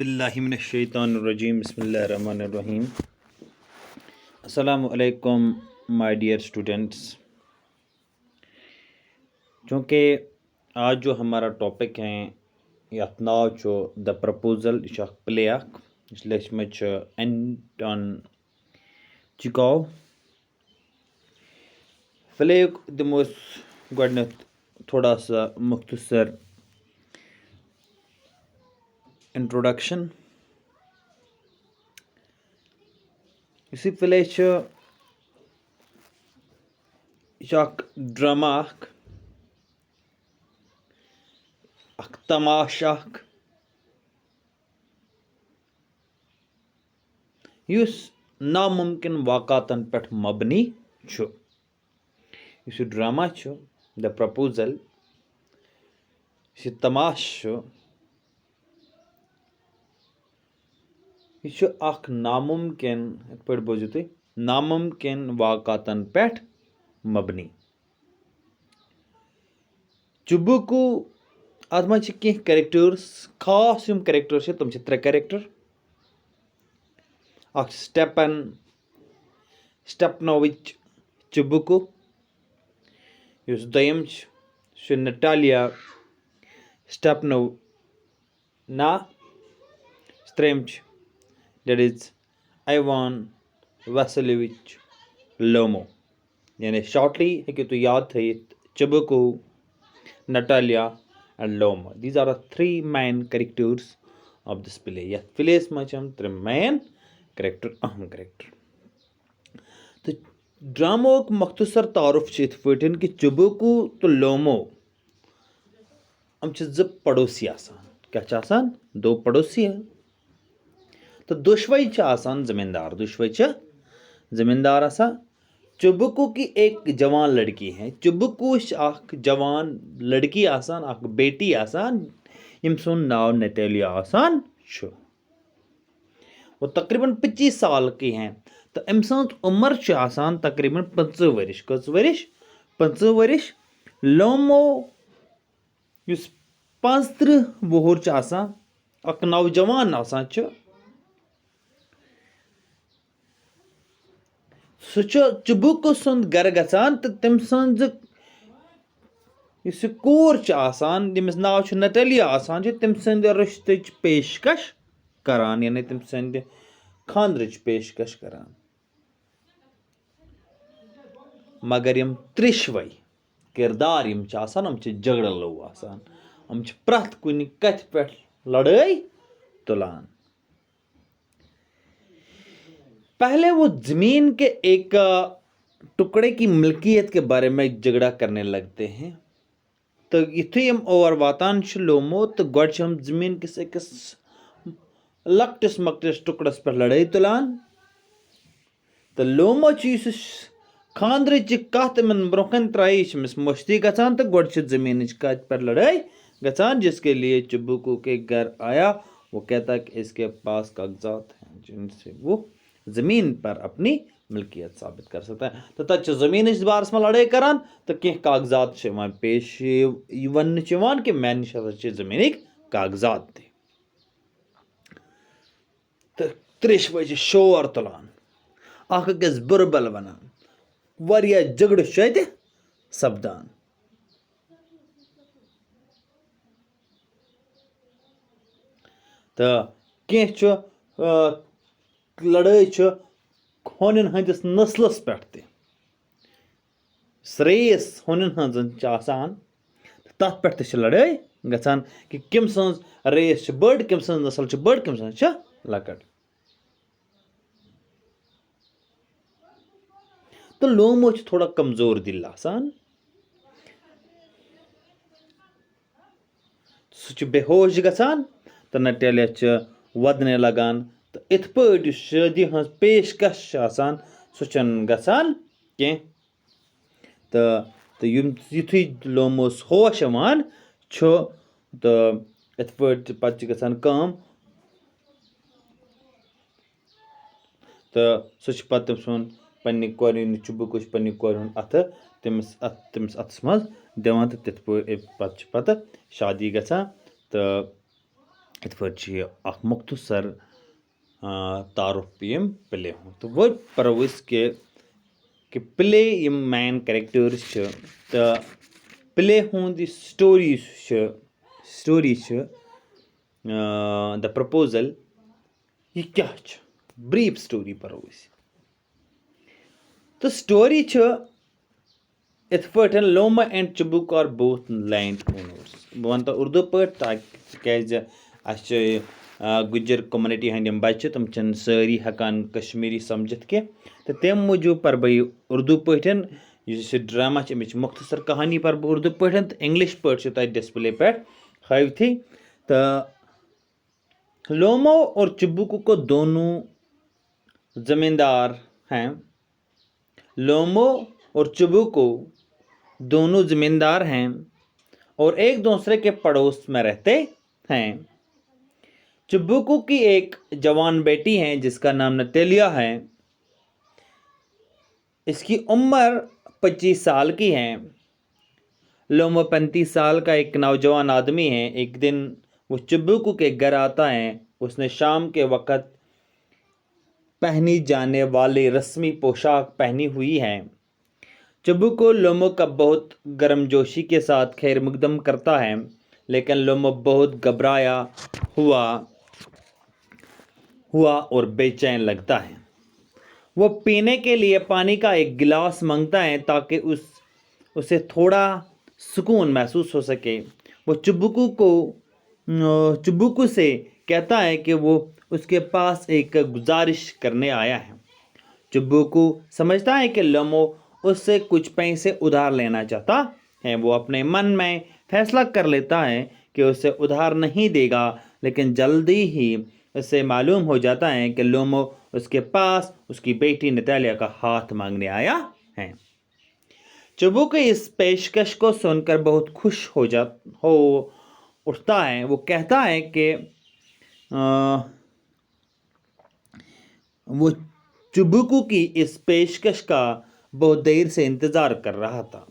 باللہ من الشیطان الرجیم بسم اللہ الرحمن الرحیم السلام علیکم مائی ڈیئر اسٹوڈنٹس. چونکہ آج جو ہمارا ٹاپک ہے یتھ ناو چھُ دا پرپوزل، یہ پلے اس لیچمت اینٹون چیکوو. پلے دمو گۄڈنیتھ تھوڑا سا مختصر انٹروڈکشن. یُس یہِ پلے چھُ یہِ چھُ اکھ ڈرامہ اکھ تماشہٕ اکھ یُس ناممکن واقعاتن پٮ۪ٹھ مبنی چھُ. یُس یہِ ڈرامہ چھُ دا پرپوزل، یُس یہِ تماشہٕ چھُ، یہ چھُ اکھ ناممکن، یتھ پٲٹھۍ بوٗزِو تُہۍ، ناممکن واقعاتن پٮ۪ٹھ مبنی. چُبوکو اتھ منٛز چھِ کینٛہہ کیریکٹٲرٕس، خاص یِم کیریکٹر چھِ تِم چھِ 3 کیریکٹر. اکھ چھُ سٹیپنووِچ چُبوکو، یُس دوٚیِم چھُ سُہ چھُ نٹالیا سٹیپنونا، ترٛیٚیِم چھُ دیٹ از ایوان ویسلیوِچ لومو. یعنی شارٹلی ہیٚکِو تُہۍ یاد تھٲیِتھ Chubukov, Natalia and Lomov. These are the 3 main characters of this play. یتھ پلیس منٛز چھِ یِم 3 مین کریکٹر، اہم کریکٹر. تہٕ ڈرامہُک مختصر تعارُف چھُ یِتھ پٲٹھۍ کہِ چُبوکو تہٕ لومو یِم چھِ 2 پڑوسی آسان. کیٛاہ چھِ آسان؟ 2 پڑوسی ہیں. تہٕ دۄشوے چھِ آسان زٔمیٖندار. دۄشوے چھِ زٔمیٖندار آسان. چُبوکو کی ایک جوان لڑکی ہے. چُبوکو چھِ اکھ جوان لڑکی آسان، اکھ بیٹی آسان ییٚمۍ سُنٛد ناو نٹالیا آسان چھُ. وہ تقریٖباً 25 سال کی ہیں. تہٕ أمۍ سٕنٛز عُمر چھِ آسان تقریٖباً 25 ؤرِش. کٔژ ؤرِش؟ 25 ؤرِش. لومو یُس 35 وُہُر چھُ آسان، اکھ نوجوان آسان چھُ، سُہ چھُ چُبوکو سُنٛد گرٕ گژھان تہٕ تٔمۍ سٕنٛزِ یُس یہِ کوٗر چھِ آسان ییٚمِس ناو چھُ نٹالیا آسان چھُ، تٔمۍ سٕنٛدِ رِشتٕچ پیشکش کران، یعنی تٔمۍ سٕنٛدِ خانٛدرٕچ پیشکش کران. مگر یِم ترٛیشوے کردار یِم چھِ آسان یِم چھِ جگڑٕ لوٗ آسان. یِم چھِ پرٛٮ۪تھ کُنہِ کتھِ پٮ۪ٹھ لڑٲے تُلان. پہلے وہ زمین کے ایک ٹکڑے کی ملکیت کے بارے میں جھگڑا کرنے لگتے ہیں. تہٕ یُتھُے یِم اور واتان چھِ لومو تہٕ گۄڈٕ چھِ یِم زٔمیٖن کِس أکِس لۄکٹِس مۄکٹِس ٹُکڑس پٮ۪ٹھ لڑٲے تُلان. تہٕ لومو چھُ یُس خانٛدرٕچہِ کتھ یِمن برونٛہہ کنہِ ترٛایہِ یہِ چھِ أمِس مٔشتٕے گژھان تہٕ گۄڈٕ چھِ زٔمیٖنٕچ کتھِ پٮ۪ٹھ لڑٲے گژھان. جس کے لیے چُبوکو کے گھر آیا وہ کہتا کہ اس کے پاس کاغذات ہیں جن سے وہ زمین پر اپنی ملکیت ثابت کر سکتا ہے. تہٕ تتہِ چھِ زٔمیٖنٕچ بارس منٛز لڑٲے کران تہٕ کینٛہہ کاغذات چھِ یِوان پیش وننہٕ چھُ یِوان کہِ مےٚ نِش ہسا چھِ زٔمیٖنٕکۍ کاغذات تہِ. تہٕ ترٛیشوے چھِ شور تُلان، اکھ أکِس بُرٕ بل ونان، واریاہ جگڑٕ چھُ اَتہِ سپدان. تہٕ کینٛہہ چھُ لڑٲے چھُ ہونٮ۪ن ہٕنٛدِس نسلس پٮ۪ٹھ تہِ. ریس ہونٮ۪ن ہٕنٛز چھِ آسان تتھ پٮ۪ٹھ تہِ چھِ لڑٲے گژھان کہِ کٔمۍ سٕنٛز ریس چھِ بٔڑ، کٔمۍ سٕنٛز نسل چھِ بٔڑ، کٔمۍ سٕنٛز چھِ لۄکٕٹ. تہٕ لومو چھُ تھوڑا کمزور دِل آسان. سُہ چھُ بے ہوش گژھان تہٕ نٹالیا چھِ ودنہِ لگان. تہٕ یِتھ پٲٹھۍ یُس شٲدی ہٕنٛز پیشکش چھِ آسان سُہ چھنہٕ گژھان کینٛہہ. تہٕ یِتھُے لوموس ہوش یِوان چھُ تہٕ یِتھ پٲٹھۍ پتہٕ چھِ گژھان کٲم تہٕ سُہ چھُ پتہٕ تٔمۍ سُنٛد پننہِ کورِ ہُنٛد چُبوکو چھُ پننہِ کورِ ہُنٛد اَتھٕ تٔمِس اَتھس منٛز دِوان تہٕ تِتھ پٲٹھۍ پتہٕ چھِ پتہٕ شادی گژھان. تہٕ ات پٲٹھۍ چھُ یہِ اکھ مختصر تعارُف یِم پلے ہُنٛد تہٕ وۄنۍ پرو أسۍ کہِ پلے یِم مین کریکٹٲرٕس چھِ تہٕ پلے ہُنٛد یُس سٹوری چھِ دَ پرپوزل یہِ کیٛاہ چھُ بریٖف سٹوری پرو أسۍ تہٕ سٹوری چھِ یِتھ پٲٹھۍ لوما اینڈ چبوک آر بوتھ لینڈ اونٲرٕس بہٕ وَنہٕ تۄہہِ اردوٗ پٲٹھۍ تِکیازِ اَسہِ چھِ گُجر کومنٹی ہٕنٛدۍ یِم بَچہٕ تِم چھِنہٕ سٲری ہٮ۪کان کشمیٖری سَمجِتھ کینٛہہ تہٕ تَمہِ موٗجوٗب پَرٕ بہٕ یہِ اردوٗ پٲٹھۍ یُس یہِ ڈرٛاما چھِ اَمِچ مختصر کہانی پَرٕ بہٕ اردوٗ پٲٹھۍ تہٕ اِنٛگلِش پٲٹھۍ چھُ تۄہہِ ڈِسپلے پٮ۪ٹھ ہٲوتھٕے تہٕ لومو اور چبوکو کو دونوں زمیندار ہیں لومو اور چبوکو دونوں زمیندار ہیں اور ایک دوسرے کے پڑوس میں رہتے ہیں چبوکو کی ایک جوان بیٹی ہے جس کا نام نتیلیا ہے اس کی عمر 25 سال کی ہے لومو 35 سال کا ایک نوجوان آدمی ہے ایک دن وہ چبوکو کے گھر آتا ہے اس نے شام کے وقت پہنی جانے والی رسمی پوشاک پہنی ہوئی ہے چبوکو لومو کا بہت گرم جوشی کے ساتھ خیر مقدم کرتا ہے لیکن لومو بہت گھبرایا ہوا اور بے چین لگتا ہے وہ پینے کے لیے پانی کا ایک گلاس مانگتا ہے تاکہ اسے تھوڑا سکون محسوس ہو سکے وہ چبوکو سے کہتا ہے کہ وہ اس کے پاس ایک گزارش کرنے آیا ہے چبوکو سمجھتا ہے کہ لومو اس سے کچھ پیسے ادھار لینا چاہتا ہے وہ اپنے من میں فیصلہ کر لیتا ہے کہ اسے ادھار نہیں دے گا لیکن جلدی ہی اسے معلوم ہو جاتا ہے کہ لومو اس کے پاس اس کی بیٹی نتالیا کا ہاتھ مانگنے آیا ہے چبوکو اس پیشکش کو سن کر بہت خوش ہو اٹھتا ہے وہ کہتا ہے کہ وہ چبوکو کی اس پیشکش کا بہت دیر سے انتظار کر رہا تھا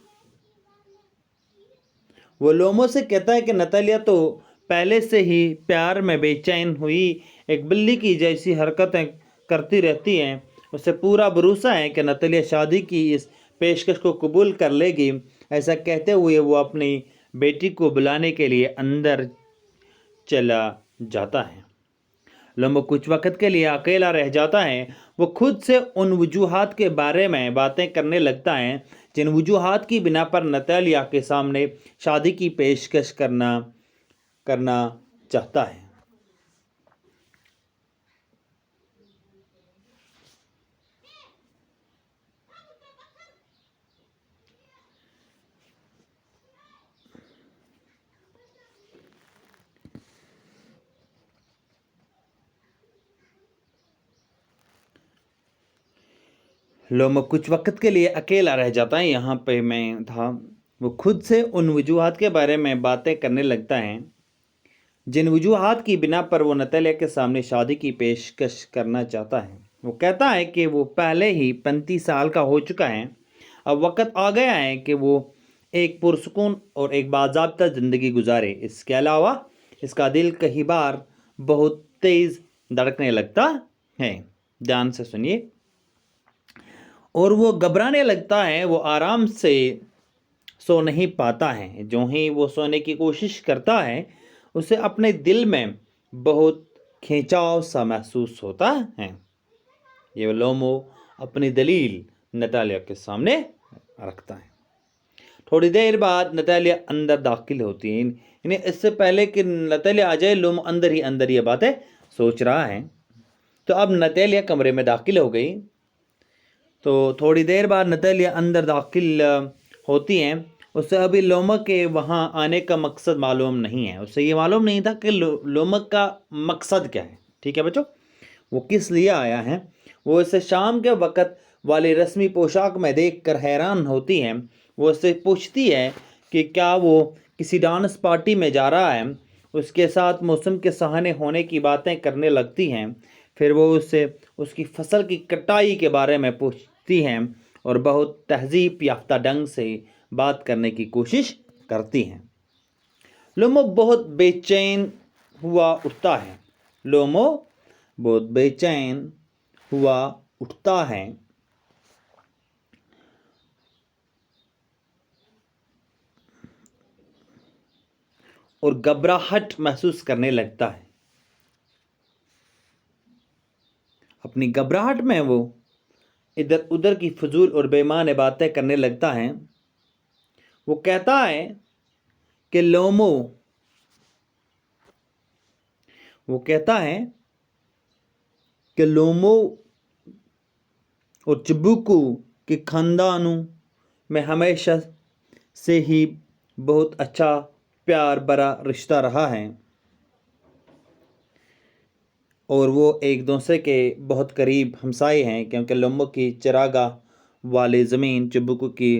وہ لومو سے کہتا ہے کہ نتالیا تو پہلے سے ہی پیار میں بے چین ہوئی ایک بلی کی جیسی حرکتیں کرتی رہتی ہیں اسے پورا بھروسہ ہے کہ نتالیا شادی کی اس پیشکش کو قبول کر لے گی ایسا کہتے ہوئے وہ اپنی بیٹی کو بلانے کے لیے اندر چلا جاتا ہے لومو کچھ وقت کے لیے اکیلا رہ جاتا ہے وہ خود سے ان وجوہات کے بارے میں باتیں کرنے لگتا ہے جن وجوہات کی بنا پر نتالیا کے سامنے شادی کی پیشکش کرنا چاہتا ہے لومو کچھ وقت کے لیے اکیلا رہ جاتا ہے یہاں پہ میں تھا وہ خود سے ان وجوہات کے بارے میں باتیں کرنے لگتا ہے جن وجوہات کی بنا پر وہ نتالیا کے سامنے شادی کی پیشکش کرنا چاہتا ہے وہ کہتا ہے کہ وہ پہلے ہی 35 سال کا ہو چکا ہے اب وقت آ گیا ہے کہ وہ ایک پرسکون اور ایک باضابطہ زندگی گزارے اس کے علاوہ اس کا دل کئی بار بہت تیز دھڑکنے لگتا ہے دھیان سے سنیے اور وہ گھبرانے لگتا ہے وہ آرام سے سو نہیں پاتا ہے جو ہی وہ سونے کی کوشش کرتا ہے اسے اپنے دل میں بہت کھینچاؤ سا محسوس ہوتا ہے یہ لومو اپنی دلیل نتالیا کے سامنے رکھتا ہے تھوڑی دیر بعد نتالیا اندر داخل ہوتی ہے یعنی اس سے پہلے کہ نتالیا آ جائے لومو اندر ہی اندر یہ باتیں سوچ رہا ہے تو اب نتالیا کمرے میں داخل ہو گئی تو تھوڑی دیر بعد نتالیا اندر داخل ہوتی ہیں اسے ابھی لومو کے وہاں آنے کا مقصد معلوم نہیں ہے اسے یہ معلوم نہیں تھا کہ لومو کا مقصد کیا ہے ٹھیک ہے بچوں وہ کس لیے آیا ہے وہ اسے شام کے وقت والی رسمی پوشاک میں دیکھ کر حیران ہوتی ہے وہ اس سے پوچھتی ہے کہ کیا وہ کسی ڈانس پارٹی میں جا رہا ہے اس کے ساتھ موسم کے سہانے ہونے کی باتیں کرنے لگتی ہیں پھر وہ اس سے اس کی فصل کی کٹائی کے بارے میں پوچھتی ہیں اور بہت تہذیب یافتہ ڈھنگ سے بات کرنے کی کوشش کرتی ہیں لومو بہت بے چین ہوا اٹھتا ہے. لومو بہت بے چین ہوا اٹھتا ہے. اور گھبراہٹ محسوس کرنے لگتا ہے. اپنی گھبراہٹ میں وہ ادھر ادھر کی فضول اور بے معنی باتیں کرنے لگتا ہے. وہ کہتا ہے کہ لومو اور چبوکو کے خاندانوں میں ہمیشہ سے ہی بہت اچھا پیار بھرا رشتہ رہا ہے اور وہ ایک دوسرے کے بہت قریب ہمسائے ہیں، کیونکہ لومو کی چراگاہ والی زمین چبوکو کی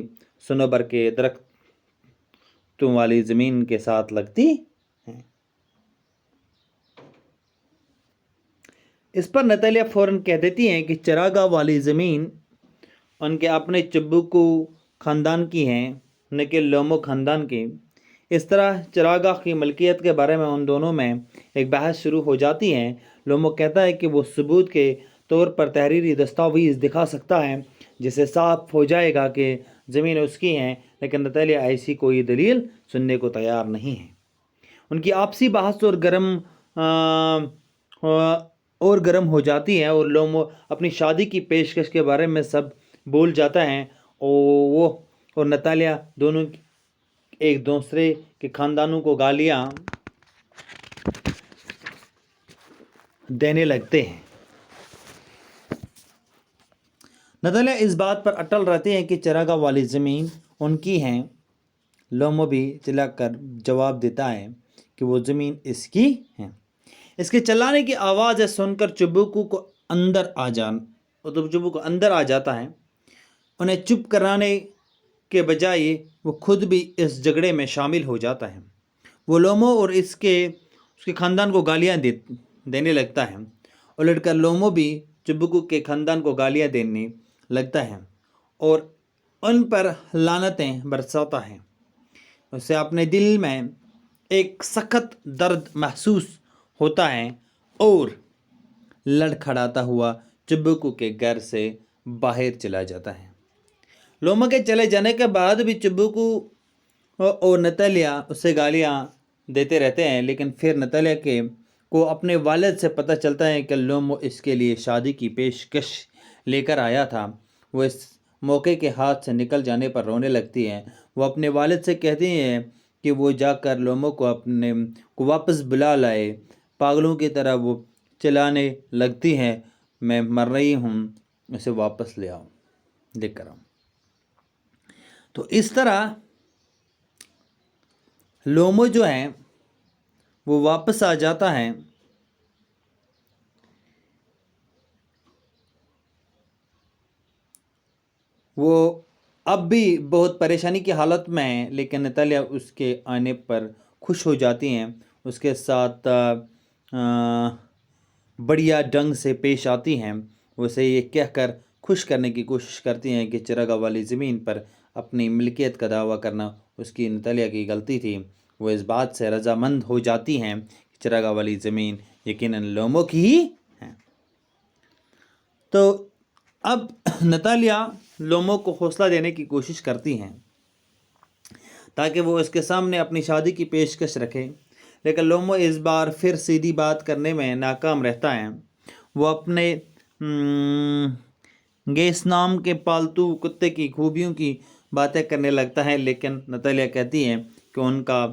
صنوبر کے درختوں والی زمین کے ساتھ لگتی ہے. اس پر نتالیا فوراً کہہ دیتی ہیں کہ چراگاہ والی زمین ان کے اپنے چبوکو خاندان کی ہیں، نہ کہ لومو خاندان کی. اس طرح چراگاہ کی ملکیت کے بارے میں ان دونوں میں ایک بحث شروع ہو جاتی ہے. لومو کہتا ہے کہ وہ ثبوت کے طور پر تحریری دستاویز دکھا سکتا ہے جس سے صاف ہو جائے گا کہ زمین اس کی ہے، لیکن نتالیا ایسی کوئی دلیل سننے کو تیار نہیں ہے. ان کی آپسی بحث اور گرم ہو جاتی ہے اور لومو اپنی شادی کی پیشکش کے بارے میں سب بول جاتا ہے اور وہ اور نتالیا دونوں ایک دوسرے کے خاندانوں کو گالیاں دینے لگتے ہیں. نتالیا اس بات پر اٹل رہتی ہے کہ چراگاہ والی زمین ان کی ہیں. لومو بھی چلا کر جواب دیتا ہے کہ وہ زمین اس کی ہے. اس کے چلانے کی آواز سن کر چبوکو اندر آ جاتا ہے. انہیں چپ کرانے کے بجائے وہ خود بھی اس جھگڑے میں شامل ہو جاتا ہے. وہ لومو اور اس کے خاندان کو گالیاں دینے لگتا ہے. الٹ کر لومو بھی چبوکو کے خاندان کو گالیاں دینے لگتا ہے اور ان پر لعنتیں برساتا ہے. اسے اپنے دل میں ایک سخت درد محسوس ہوتا ہے اور لڑکھڑاتا ہوا چبوکو کے گھر سے باہر چلا جاتا ہے. لومو کے چلے جانے کے بعد بھی چبوکو اور نتالیا اسے گالیاں دیتے رہتے ہیں، لیکن پھر نتالیا کو اپنے والد سے پتہ چلتا ہے کہ لومو اس کے لیے شادی کی پیشکش لے کر آیا تھا. وہ اس موقع کے ہاتھ سے نکل جانے پر رونے لگتی ہے. وہ اپنے والد سے کہتی ہیں کہ وہ جا کر لومو کو واپس بلا لائے. پاگلوں کی طرح وہ چلانے لگتی ہے، میں مر رہی ہوں، اسے واپس لے کر آؤ. تو اس طرح لومو جو ہے وہ واپس آ جاتا ہے. وہ اب بھی بہت پریشانی کی حالت میں ہے، لیکن نتالیا اس کے آنے پر خوش ہو جاتی ہیں، اس کے ساتھ بڑھیا ڈھنگ سے پیش آتی ہیں. اسے یہ کہہ کر خوش کرنے کی کوشش کرتی ہیں کہ چراگاہ والی زمین پر اپنی ملکیت کا دعویٰ کرنا اس کی نتالیا کی غلطی تھی. وہ اس بات سے رضامند ہو جاتی ہیں کہ چراگاہ والی زمین یقیناً لومو کی ہی ہے. تو اب نتالیا لومو کو حوصلہ دینے کی کوشش کرتی ہیں تاکہ وہ اس کے سامنے اپنی شادی کی پیشکش رکھے، لیکن لومو اس بار پھر سیدھی بات کرنے میں ناکام رہتا ہے. وہ اپنے گیس نام کے پالتو کتے کی خوبیوں کی باتیں کرنے لگتا ہے، لیکن نتالیا کہتی ہے کہ ان کا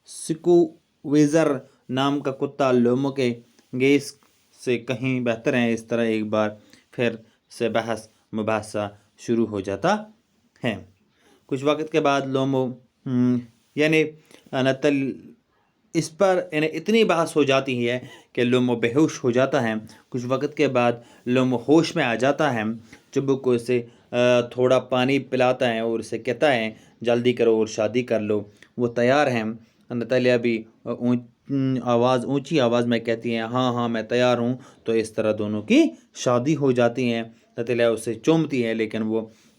سکوویزر نام کا کتا لومو کے گیس سے کہیں بہتر ہے. اس طرح ایک بار پھر سے بحث مباحثہ شروع ہو جاتا ہے. کچھ وقت کے بعد لومو اس پر اتنی بحث ہو جاتی ہے کہ لومو بے ہوش ہو جاتا ہے. کچھ وقت کے بعد لومو ہوش میں آ جاتا ہے. چبوکو اسے تھوڑا پانی پلاتا ہے اور اسے کہتا ہے جلدی کرو اور شادی کر لو. وہ تیار ہیں. نتالیا بھی اونچی آواز میں کہتی ہیں ہاں ہاں میں تیار ہوں. تو اس طرح دونوں کی شادی ہو جاتی ہے. نتالیا اسے چومتی ہے، لیکن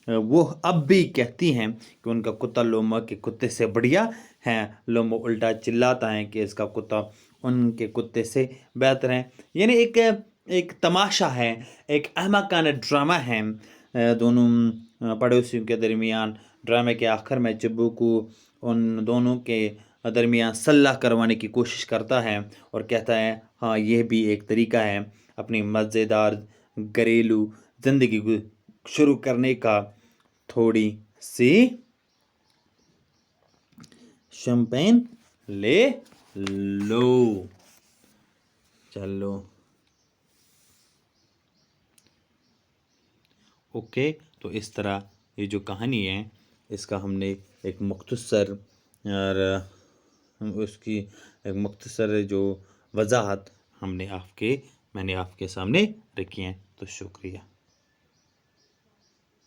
وہ اب بھی کہتی ہیں کہ ان کا کتا لومو کے کتے سے بڑھیا ہے. لومو الٹا چلاتا ہے کہ اس کا کتا ان کے کتے سے بہتر ہیں. یعنی ایک تماشا ہے، ایک احمقانہ ڈرامہ ہے دونوں پڑوسیوں کے درمیان. ڈرامے کے آخر میں چبو کو ان دونوں کے درمیان صلح کروانے کی کوشش کرتا ہے اور کہتا ہے ہاں یہ بھی ایک طریقہ ہے اپنی مزیدار گھریلو زندگی شروع کرنے کا. تھوڑی سی شمپین لے لو. چلو اوکے. تو اس طرح یہ جو کہانی ہے اس کا ہم نے ایک مختصر اور اس کی ایک مختصر جو وضاحت میں نے آپ کے سامنے رکھی ہیں. تو شکریہ.